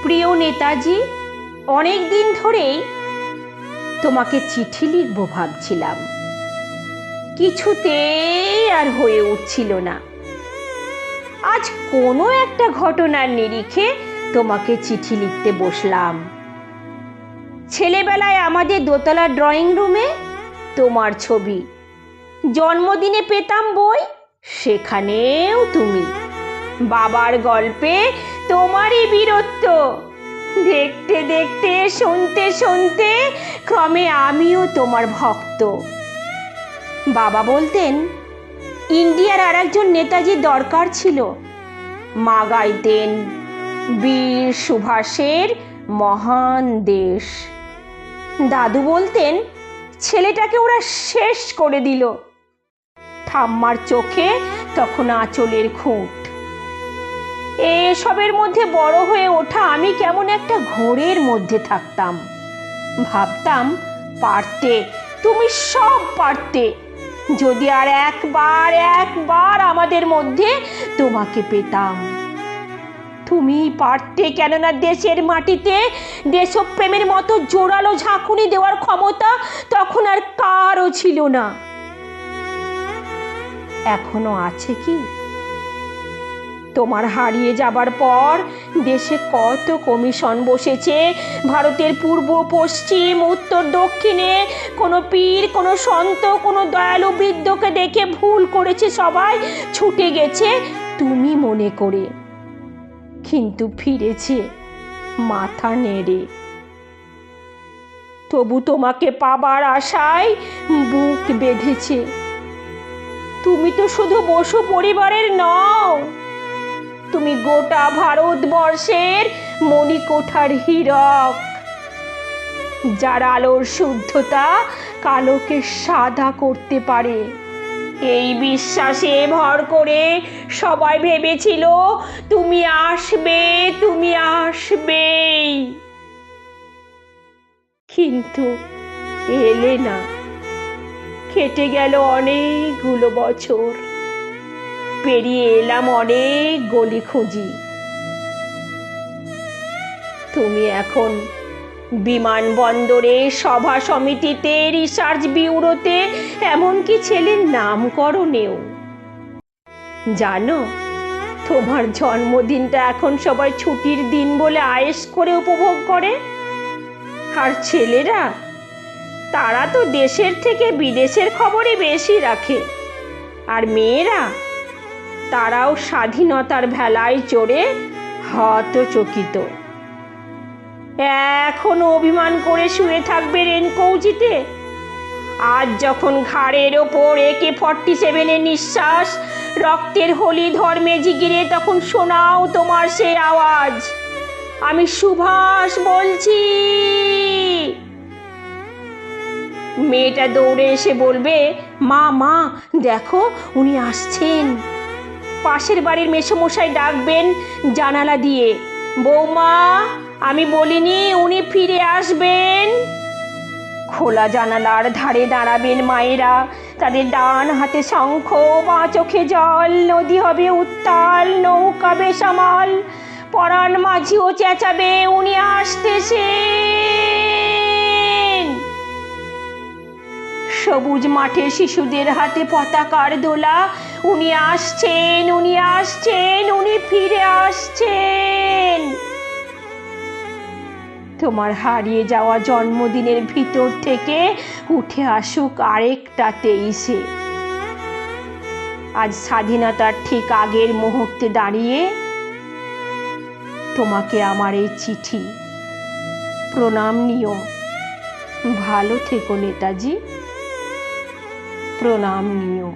প্রিয় নেতাজি, অনেক দিন ধরেই তোমাকে চিঠি লিখব ভাবছিলাম, কিছুতেই আর হয়ে উঠছিল না। আজ কোনো একটা ঘটনার নিরিখে তোমাকে চিঠি লিখতে বসলাম। ছেলেবেলায় আমাদের দোতলা ড্রয়িং রুমে তোমার ছবি, জন্মদিনে পেতাম বই, সেখানেও তুমি। বাবার গল্পে তোমারই বীরত্ব, দেখতে দেখতে শুনতে শুনতে ক্রমে আমিও তোমার ভক্ত। বাবা বলতেন ইন্ডিয়ার আর একজন নেতাজির দরকার ছিল। মা গাইতেন বীর সুভাষের মহান দেশ। দাদু বলতেন ছেলেটাকে ওরা শেষ করে দিল। ঠাম্মার চোখে তখন আঁচলের খুঁট। এসবের মধ্যে বড় হয়ে ওঠা আমি কেমন একটা ঘোরের মধ্যে থাকতাম। ভাবতাম পারতে, তুমি সব পারতে, যদি আর একবার আমাদের মধ্যে তোমাকে পেতাম। তুমি পারতে, কেননা দেশের মাটিতে দেশপ্রেমের মতো জোরালো ঝাঁকুনি দেওয়ার ক্ষমতা তখন আর কারও ছিল না। এখনো আছে কি? তোমার হারিয়ে যাবার পর দেশে কত কমিশন বসেছে, ভারতের পূর্ব পশ্চিম উত্তর দক্ষিণে। কোনো পীর, কোনো সন্ত, কোনো দয়ালু বৃদ্ধকে দেখে ভুল করেছে সবাই, ছুটে গেছে তুমি মনে করে, কিন্তু ফিরেছে মাথা নেড়ে। তবু তোমাকে পাবার আশায় বুক বেঁধেছে। তুমি তো শুধু বসু পরিবারের নও, তুমি গোটা ভারতবর্ষের মণিকোঠার হীরক, যার আলোর শুদ্ধতা কালোকে সাদা করতে পারে। এই বিশ্বাসে ভর করে সবাই ভেবেছিল তুমি আসবে, তুমি আসবেই, কিন্তু এলে না। কেটে গেল অনেকগুলো বছর, পেরিয়ে এলাম অনেক গলি খুঁজি। তুমি এখন বিমানবন্দরে, সভা সমিতিতে, রিসার্চ ব্যুরোতে, এমনকি ছেলের নামকরণেও। জানো, তোমার জন্মদিনটা এখন সবাই ছুটির দিন বলে আয়েশ করে উপভোগ করে। আর ছেলেরা, তারা তো দেশের থেকে বিদেশের খবরই বেশি রাখে। আর মেয়েরা, তারাও স্বাধীনতার ভেলায় চড়ে হতচকিত। এখনো অভিমান করে শুয়ে থাকবে রেনকৌজিতে। আজ যখন ঘাড়ের ওপর AK-47 নিঃশ্বাস, রক্তের হোলি ধর্মে জিগিরে, তখন শোনাও তোমার সেই আওয়াজ, আমি সুভাষ বলছি। মেয়েটা দৌড়ে এসে বলবে, মা মা দেখো উনি আসছেন। পাশের বাড়ির মেসোমশাই ডাকবেন জানালা দিয়ে, বৌমা আমি বলিনি উনি ফিরে আসবেন। খোলা জানালার ধারে দাঁড়াবেন মায়েরা, তাদের ডান হাতে শঙ্খ, বাঁ চোখে জল। নদী হবে উত্তাল, নৌকা বেসামাল। পরাণ মাঝিও চেঁচাবে, উনি আসতেছেন। সবুজ মাঠে শিশুদের হাতে পতাকার দোলা, উনি আসছেন, উনি আসছেন, উনি ফিরে আসছেন। তোমার হারিয়ে যাওয়া জন্মদিনের ভিতর থেকে উঠে আসুক আরেকটা 23-এ। আজ স্বাধীনতার ঠিক আগের মুহূর্তে দাঁড়িয়ে তোমাকে আমার এই চিঠি। প্রণাম নিও। ভালো থেকো নেতাজি, প্রণাম নিও।